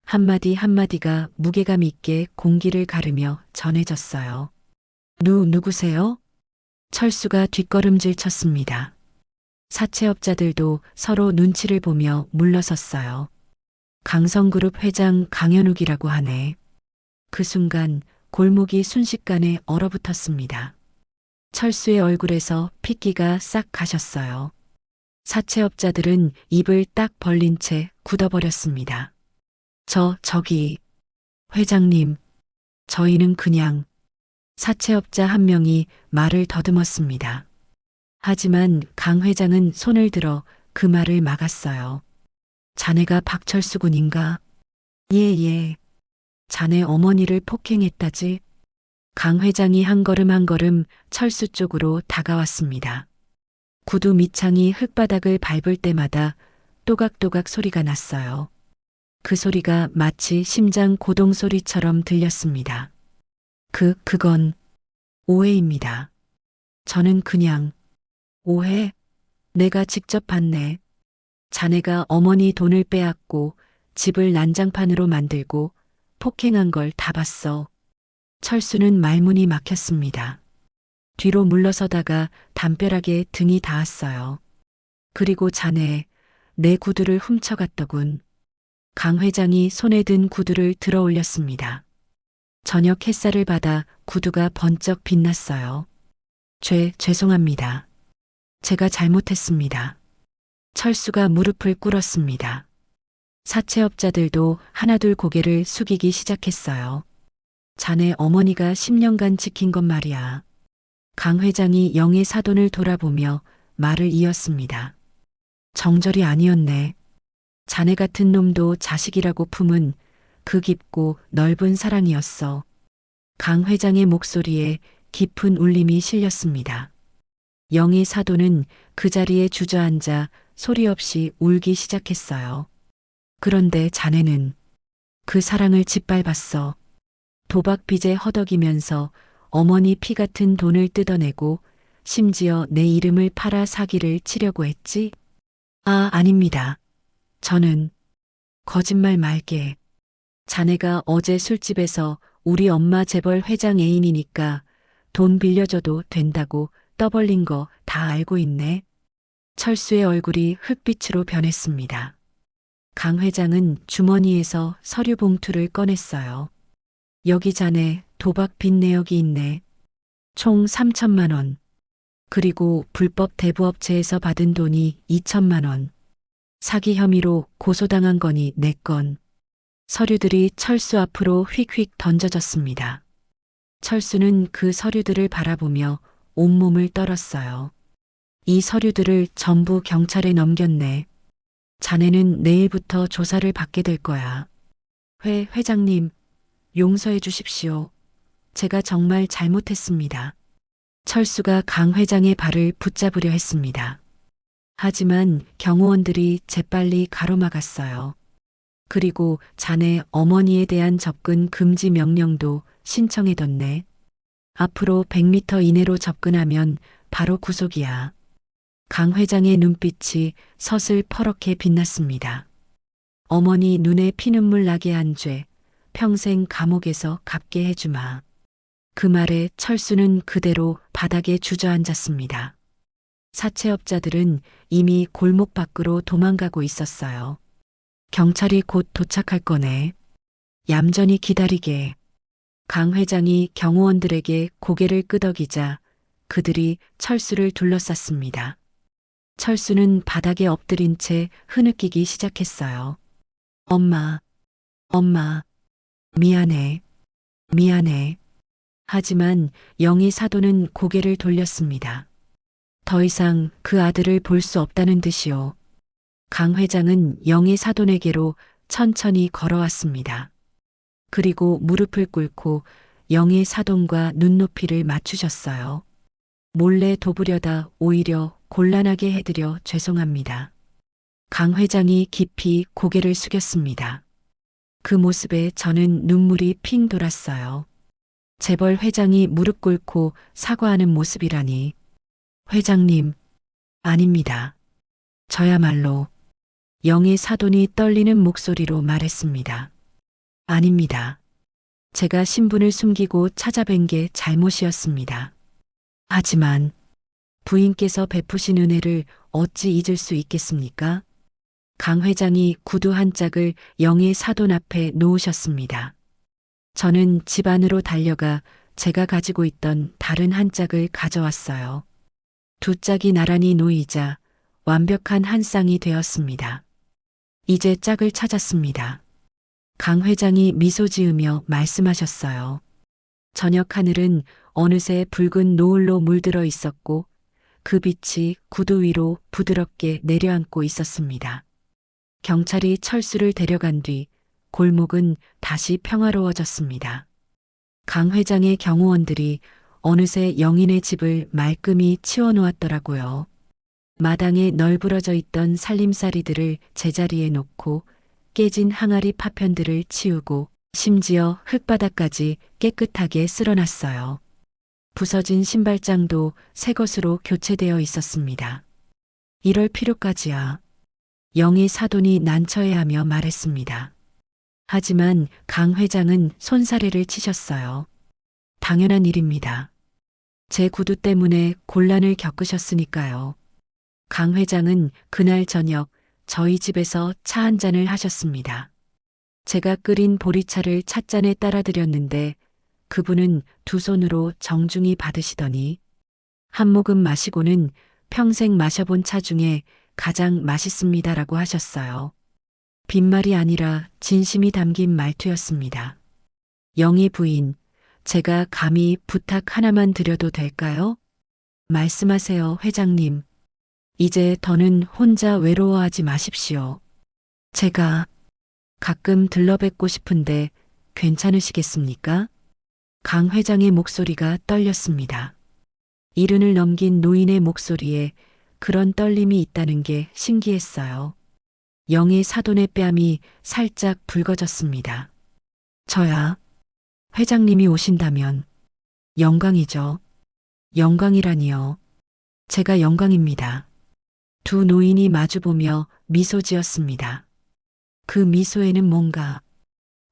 한마디 한마디가 무게감 있게 공기를 가르며 전해졌어요. 누구세요? 철수가 뒷걸음질 쳤습니다. 사채업자들도 서로 눈치를 보며 물러섰어요. 강성그룹 회장 강현욱이라고 하네. 그 순간 골목이 순식간에 얼어붙었습니다. 철수의 얼굴에서 핏기가 싹 가셨어요. 사채업자들은 입을 딱 벌린 채 굳어버렸습니다. 저기, 회장님, 저희는 그냥 사채업자 한 명이 말을 더듬었습니다. 하지만 강 회장은 손을 들어 그 말을 막았어요. 자네가 박철수 군인가? 예. 자네 어머니를 폭행했다지? 강 회장이 한 걸음 한 걸음 철수 쪽으로 다가왔습니다. 구두 밑창이 흙바닥을 밟을 때마다 또각또각 소리가 났어요. 그 소리가 마치 심장 고동 소리처럼 들렸습니다. 그건 오해입니다. 저는 그냥 오해? 내가 직접 봤네. 자네가 어머니 돈을 빼앗고 집을 난장판으로 만들고 폭행한 걸 다 봤어. 철수는 말문이 막혔습니다. 뒤로 물러서다가 담벼락에 등이 닿았어요. 그리고 자네, 내 구두를 훔쳐갔더군. 강 회장이 손에 든 구두를 들어 올렸습니다. 저녁 햇살을 받아 구두가 번쩍 빛났어요. 죄송합니다. 제가 잘못했습니다. 철수가 무릎을 꿇었습니다. 사채업자들도 하나둘 고개를 숙이기 시작했어요. 자네 어머니가 10년간 지킨 것 말이야. 강 회장이 영의 사돈을 돌아보며 말을 이었습니다. 정절이 아니었네. 자네 같은 놈도 자식이라고 품은 그 깊고 넓은 사랑이었어. 강 회장의 목소리에 깊은 울림이 실렸습니다. 영의 사돈은 그 자리에 주저앉아 소리 없이 울기 시작했어요. 그런데 자네는 그 사랑을 짓밟았어. 도박 빚에 허덕이면서 어머니 피 같은 돈을 뜯어내고 심지어 내 이름을 팔아 사기를 치려고 했지? 아닙니다. 저는 거짓말 말게. 자네가 어제 술집에서 우리 엄마 재벌 회장 애인이니까 돈 빌려줘도 된다고 떠벌린 거 다 알고 있네. 철수의 얼굴이 흙빛으로 변했습니다. 강 회장은 주머니에서 서류 봉투를 꺼냈어요. 여기 자네 도박 빚 내역이 있네. 총 3천만 원. 그리고 불법 대부업체에서 받은 돈이 2천만 원. 사기 혐의로 고소당한 거니 4건. 서류들이 철수 앞으로 휙휙 던져졌습니다. 철수는 그 서류들을 바라보며 온몸을 떨었어요. 이 서류들을 전부 경찰에 넘겼네. 자네는 내일부터 조사를 받게 될 거야. 회장님, 용서해 주십시오. 제가 정말 잘못했습니다. 철수가 강 회장의 발을 붙잡으려 했습니다. 하지만 경호원들이 재빨리 가로막았어요. 그리고 자네 어머니에 대한 접근 금지 명령도 신청해뒀네. 앞으로 100m 이내로 접근하면 바로 구속이야. 강 회장의 눈빛이 서슬퍼렇게 빛났습니다. 어머니 눈에 피눈물 나게 한 죄, 평생 감옥에서 갚게 해주마. 그 말에 철수는 그대로 바닥에 주저앉았습니다. 사채업자들은 이미 골목 밖으로 도망가고 있었어요. 경찰이 곧 도착할 거네. 얌전히 기다리게. 강 회장이 경호원들에게 고개를 끄덕이자 그들이 철수를 둘러쌌습니다. 철수는 바닥에 엎드린 채 흐느끼기 시작했어요. 엄마, 미안해. 하지만 영희 사도는 고개를 돌렸습니다. 더 이상 그 아들을 볼 수 없다는 듯이요. 강 회장은 영희 사돈에게로 천천히 걸어왔습니다. 그리고 무릎을 꿇고 영희 사돈과 눈높이를 맞추셨어요. 몰래 돕으려다 오히려 곤란하게 해드려 죄송합니다. 강 회장이 깊이 고개를 숙였습니다. 그 모습에 저는 눈물이 핑 돌았어요. 재벌 회장이 무릎 꿇고 사과하는 모습이라니. 회장님, 아닙니다. 저야말로 영의 사돈이 떨리는 목소리로 말했습니다. 아닙니다. 제가 신분을 숨기고 찾아뵌 게 잘못이었습니다. 하지만 부인께서 베푸신 은혜를 어찌 잊을 수 있겠습니까? 강 회장이 구두 한 짝을 영의 사돈 앞에 놓으셨습니다. 저는 집 안으로 달려가 제가 가지고 있던 다른 한 짝을 가져왔어요. 두 짝이 나란히 놓이자 완벽한 한 쌍이 되었습니다. 이제 짝을 찾았습니다. 강 회장이 미소 지으며 말씀하셨어요. 저녁 하늘은 어느새 붉은 노을로 물들어 있었고 그 빛이 구두 위로 부드럽게 내려앉고 있었습니다. 경찰이 철수를 데려간 뒤 골목은 다시 평화로워졌습니다. 강 회장의 경호원들이 어느새 영인의 집을 말끔히 치워놓았더라고요. 마당에 널브러져 있던 살림살이들을 제자리에 놓고 깨진 항아리 파편들을 치우고 심지어 흙바닥까지 깨끗하게 쓸어놨어요. 부서진 신발장도 새 것으로 교체되어 있었습니다. 이럴 필요까지야. 영희 사돈이 난처해하며 말했습니다. 하지만 강 회장은 손사래를 치셨어요. 당연한 일입니다. 제 구두 때문에 곤란을 겪으셨으니까요. 강 회장은 그날 저녁 저희 집에서 차 한 잔을 하셨습니다. 제가 끓인 보리차를 찻잔에 따라드렸는데 그분은 두 손으로 정중히 받으시더니 한 모금 마시고는 평생 마셔본 차 중에 가장 맛있습니다라고 하셨어요. 빈말이 아니라 진심이 담긴 말투였습니다. 영희 부인, 제가 감히 부탁 하나만 드려도 될까요? 말씀하세요, 회장님. 이제 더는 혼자 외로워하지 마십시오. 제가 가끔 들러뵙고 싶은데 괜찮으시겠습니까? 강 회장의 목소리가 떨렸습니다. 이른을 넘긴 노인의 목소리에 그런 떨림이 있다는 게 신기했어요. 영의 사돈의 뺨이 살짝 붉어졌습니다. 저야 회장님이 오신다면 영광이죠. 영광이라니요. 제가 영광입니다. 두 노인이 마주보며 미소 지었습니다. 그 미소에는 뭔가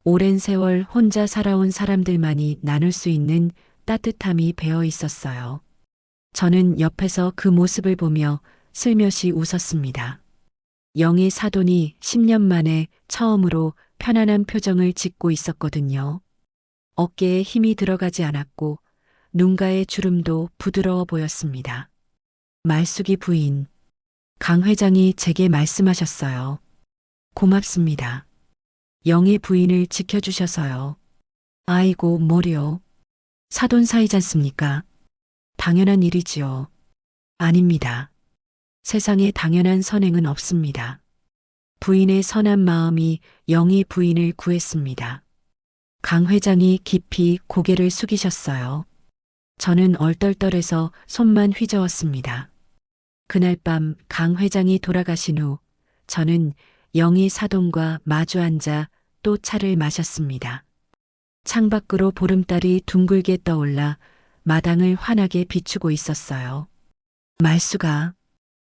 오랜 세월 혼자 살아온 사람들만이 나눌 수 있는 따뜻함이 배어 있었어요. 저는 옆에서 그 모습을 보며 슬며시 웃었습니다. 영희 사돈이 10년 만에 처음으로 편안한 표정을 짓고 있었거든요. 어깨에 힘이 들어가지 않았고 눈가의 주름도 부드러워 보였습니다. 말숙이 부인, 강 회장이 제게 말씀하셨어요. 고맙습니다. 영희 부인을 지켜주셔서요. 아이고, 뭐려. 사돈 사이잖습니까? 당연한 일이지요. 아닙니다. 세상에 당연한 선행은 없습니다. 부인의 선한 마음이 영희 부인을 구했습니다. 강 회장이 깊이 고개를 숙이셨어요. 저는 얼떨떨해서 손만 휘저었습니다. 그날 밤 강 회장이 돌아가신 후 저는 영희 사돈과 마주 앉아 또 차를 마셨습니다. 창밖으로 보름달이 둥글게 떠올라 마당을 환하게 비추고 있었어요. 말수가,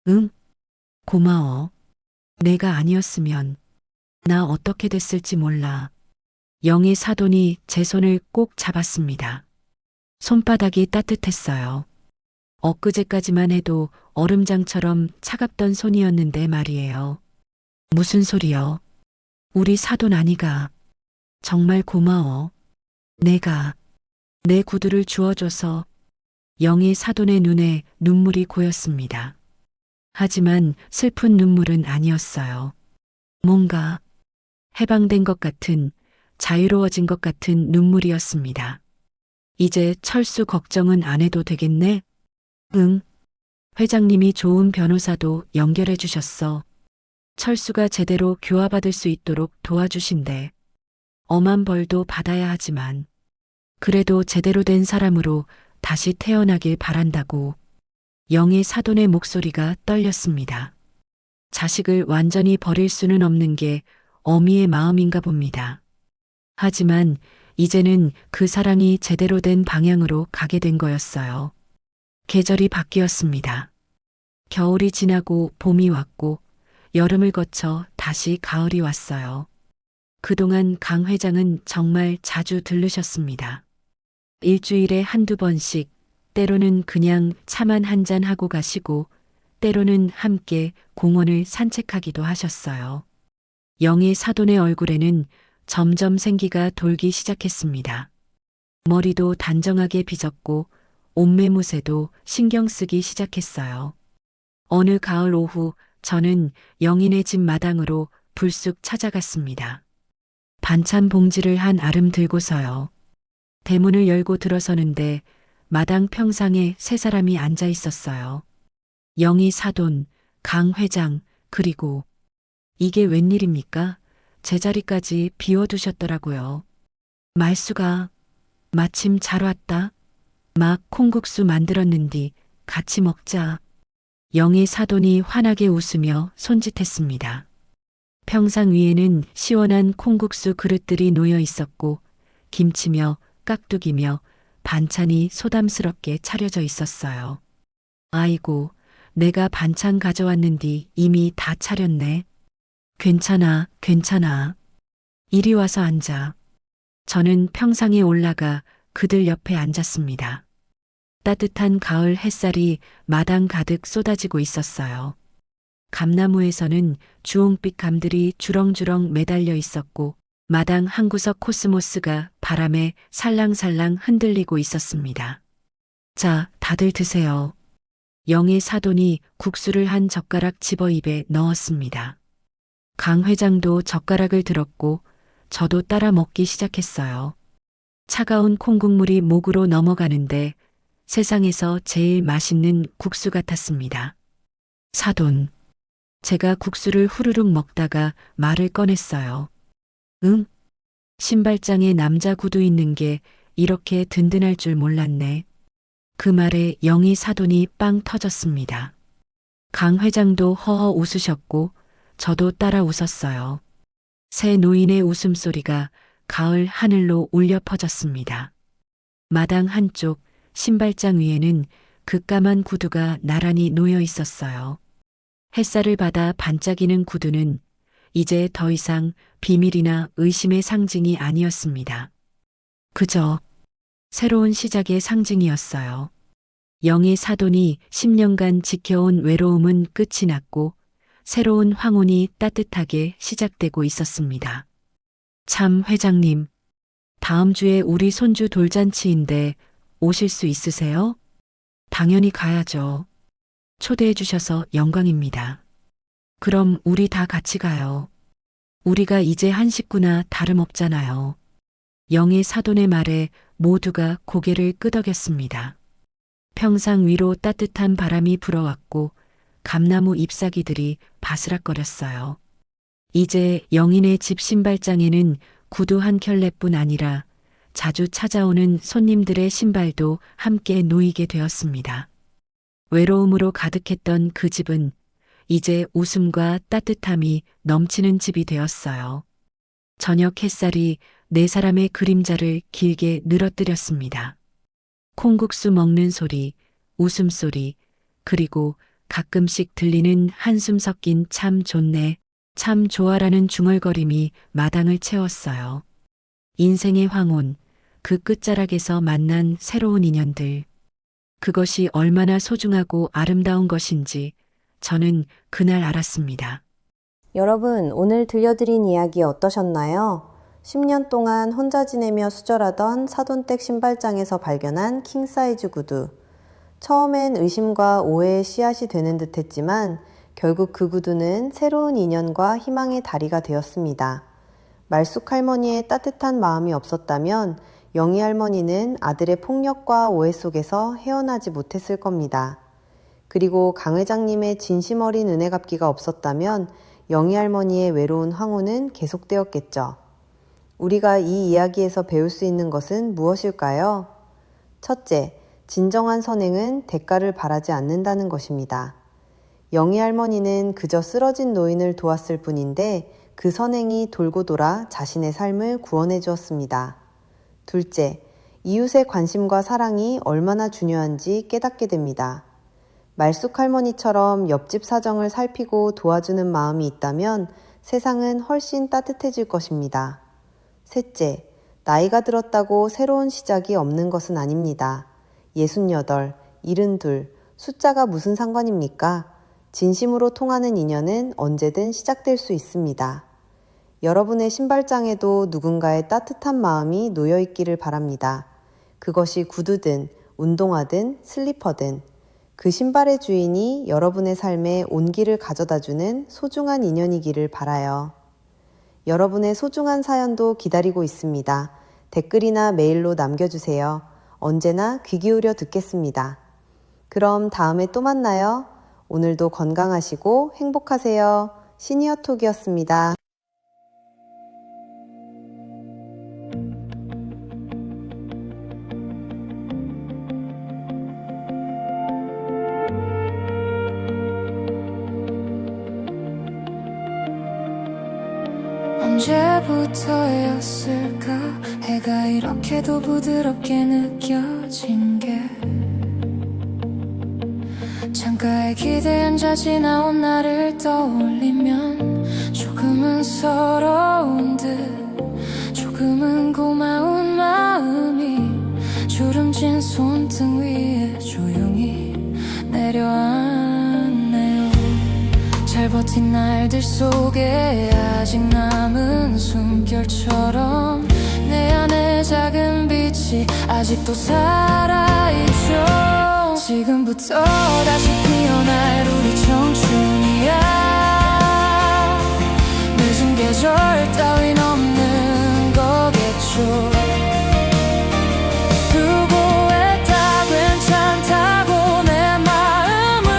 응, 고마워. 내가 아니었으면 나 어떻게 됐을지 몰라. 영희 사돈이 제 손을 꼭 잡았습니다. 손바닥이 따뜻했어요. 엊그제까지만 해도 얼음장처럼 차갑던 손이었는데 말이에요. 무슨 소리요? 우리 사돈 아니가. 정말 고마워. 내가 내 구두를 주워줘서. 영희 사돈의 눈에 눈물이 고였습니다. 하지만 슬픈 눈물은 아니었어요. 뭔가 해방된 것 같은, 자유로워진 것 같은 눈물이었습니다. 이제 철수 걱정은 안 해도 되겠네? 응. 회장님이 좋은 변호사도 연결해 주셨어. 철수가 제대로 교화받을 수 있도록 도와주신대. 엄한 벌도 받아야 하지만 그래도 제대로 된 사람으로 다시 태어나길 바란다고. 영희 사돈의 목소리가 떨렸습니다. 자식을 완전히 버릴 수는 없는 게 어미의 마음인가 봅니다. 하지만 이제는 그 사랑이 제대로 된 방향으로 가게 된 거였어요. 계절이 바뀌었습니다. 겨울이 지나고 봄이 왔고 여름을 거쳐 다시 가을이 왔어요. 그동안 강 회장은 정말 자주 들르셨습니다. 일주일에 한두 번씩, 때로는 그냥 차만 한잔 하고 가시고 때로는 함께 공원을 산책하기도 하셨어요. 영희 사돈의 얼굴에는 점점 생기가 돌기 시작했습니다. 머리도 단정하게 빗었고 옷매무새도 신경 쓰기 시작했어요. 어느 가을 오후 저는 영인의 집 마당으로 불쑥 찾아갔습니다. 반찬 봉지를 한 아름 들고서요. 대문을 열고 들어서는데 마당 평상에 세 사람이 앉아 있었어요. 영희 사돈, 강 회장, 그리고 이게 웬일입니까? 제 자리까지 비워두셨더라고요. 말수가 마침 잘 왔다. 막 콩국수 만들었는디 같이 먹자. 영희 사돈이 환하게 웃으며 손짓했습니다. 평상 위에는 시원한 콩국수 그릇들이 놓여 있었고 김치며 깍두기며 반찬이 소담스럽게 차려져 있었어요. 아이고, 내가 반찬 가져왔는디 이미 다 차렸네. 괜찮아, 괜찮아. 이리 와서 앉아. 저는 평상에 올라가 그들 옆에 앉았습니다. 따뜻한 가을 햇살이 마당 가득 쏟아지고 있었어요. 감나무에서는 주홍빛 감들이 주렁주렁 매달려 있었고 마당 한 구석 코스모스가 바람에 살랑살랑 흔들리고 있었습니다. 자, 다들 드세요. 영의 사돈이 국수를 한 젓가락 집어 입에 넣었습니다. 강 회장도 젓가락을 들었고 저도 따라 먹기 시작했어요. 차가운 콩국물이 목으로 넘어가는데 세상에서 제일 맛있는 국수 같았습니다. 사돈. 제가 국수를 후루룩 먹다가 말을 꺼냈어요. 응? 신발장에 남자 구두 있는 게 이렇게 든든할 줄 몰랐네. 그 말에 영희 사돈이 빵 터졌습니다. 강 회장도 허허 웃으셨고 저도 따라 웃었어요. 새 노인의 웃음소리가 가을 하늘로 울려 퍼졌습니다. 마당 한쪽 신발장 위에는 그 까만 구두가 나란히 놓여 있었어요. 햇살을 받아 반짝이는 구두는 이제 더 이상 비밀이나 의심의 상징이 아니었습니다. 그저 새로운 시작의 상징이었어요. 영의 사돈이 10년간 지켜온 외로움은 끝이 났고 새로운 황혼이 따뜻하게 시작되고 있었습니다. 참 회장님, 다음 주에 우리 손주 돌잔치인데 오실 수 있으세요? 당연히 가야죠. 초대해 주셔서 영광입니다. 그럼 우리 다 같이 가요. 우리가 이제 한 식구나 다름없잖아요. 영의 사돈의 말에 모두가 고개를 끄덕였습니다. 평상 위로 따뜻한 바람이 불어왔고 감나무 잎사귀들이 바스락거렸어요. 이제 영인의 집 신발장에는 구두 한 켤레뿐 아니라 자주 찾아오는 손님들의 신발도 함께 놓이게 되었습니다. 외로움으로 가득했던 그 집은 이제 웃음과 따뜻함이 넘치는 집이 되었어요. 저녁 햇살이 네 사람의 그림자를 길게 늘어뜨렸습니다. 콩국수 먹는 소리, 웃음소리, 그리고 가끔씩 들리는 한숨 섞인 참 좋네, 참 좋아라는 중얼거림이 마당을 채웠어요. 인생의 황혼, 그 끝자락에서 만난 새로운 인연들. 그것이 얼마나 소중하고 아름다운 것인지 저는 그날 알았습니다. 여러분, 오늘 들려드린 이야기 어떠셨나요? 10년 동안 혼자 지내며 수절하던 사돈댁 신발장에서 발견한 킹사이즈 구두. 처음엔 의심과 오해의 씨앗이 되는 듯 했지만 결국 그 구두는 새로운 인연과 희망의 다리가 되었습니다. 말숙 할머니의 따뜻한 마음이 없었다면 영희 할머니는 아들의 폭력과 오해 속에서 헤어나지 못했을 겁니다. 그리고 강 회장님의 진심 어린 은혜 갚기가 없었다면 영희 할머니의 외로운 황혼은 계속되었겠죠. 우리가 이 이야기에서 배울 수 있는 것은 무엇일까요? 첫째, 진정한 선행은 대가를 바라지 않는다는 것입니다. 영희 할머니는 그저 쓰러진 노인을 도왔을 뿐인데 그 선행이 돌고 돌아 자신의 삶을 구원해 주었습니다. 둘째, 이웃의 관심과 사랑이 얼마나 중요한지 깨닫게 됩니다. 말숙 할머니처럼 옆집 사정을 살피고 도와주는 마음이 있다면 세상은 훨씬 따뜻해질 것입니다. 셋째, 나이가 들었다고 새로운 시작이 없는 것은 아닙니다. 68, 72, 숫자가 무슨 상관입니까? 진심으로 통하는 인연은 언제든 시작될 수 있습니다. 여러분의 신발장에도 누군가의 따뜻한 마음이 놓여 있기를 바랍니다. 그것이 구두든 운동화든 슬리퍼든 그 신발의 주인이 여러분의 삶에 온기를 가져다주는 소중한 인연이기를 바라요. 여러분의 소중한 사연도 기다리고 있습니다. 댓글이나 메일로 남겨주세요. 언제나 귀 기울여 듣겠습니다. 그럼 다음에 또 만나요. 오늘도 건강하시고 행복하세요. 시니어톡이었습니다. 언제부터였을까 해가 이렇게도 부드럽게 느껴진 게 창가에 기대한 자 지나온 나를 떠올리면 조금은 서러운 듯 조금은 고마운 마음이 주름진 손등 위에 조용히 내려앉네요. 잘 버틴 날들 속에 아직 남은 숨결처럼 내 안에 작은 빛이 아직도 살아있죠. 지금부터 다시 피어날 우리 청춘이야. 늦은 계절 따윈 없는 거겠죠. 수고했다 괜찮다고 내 마음을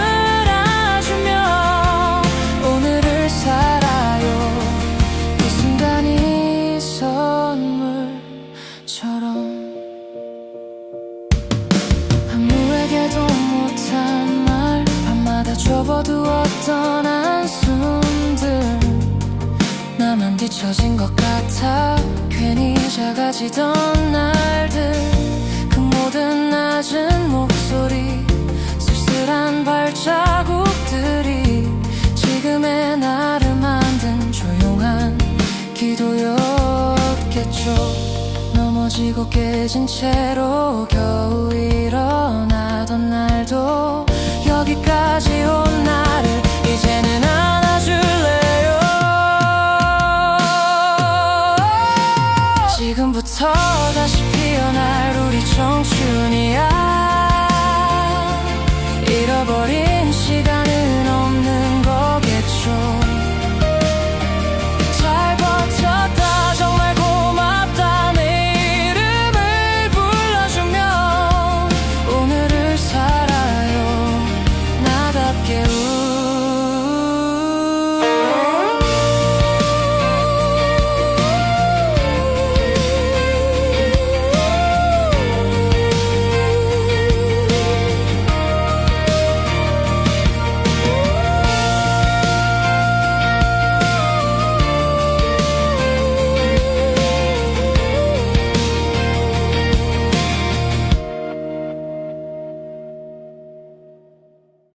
안아주며 오늘을 살아요. 이 순간이 선물처럼 아무에게도 못한 말 밤마다 접어두었던 한숨들 나만 뒤처진 것 같아 괜히 작아지던 날들 그 모든 낮은 목소리 쓸쓸한 발자국들이 지금의 나를 만든 조용한 기도였겠죠. 넘어지고 깨진 채로 겨우 일어나던 날도 여기까지 온 나를 이제는 안아줄래요. 지금부터 다시 피어날 우리 청춘이야. 잃어버린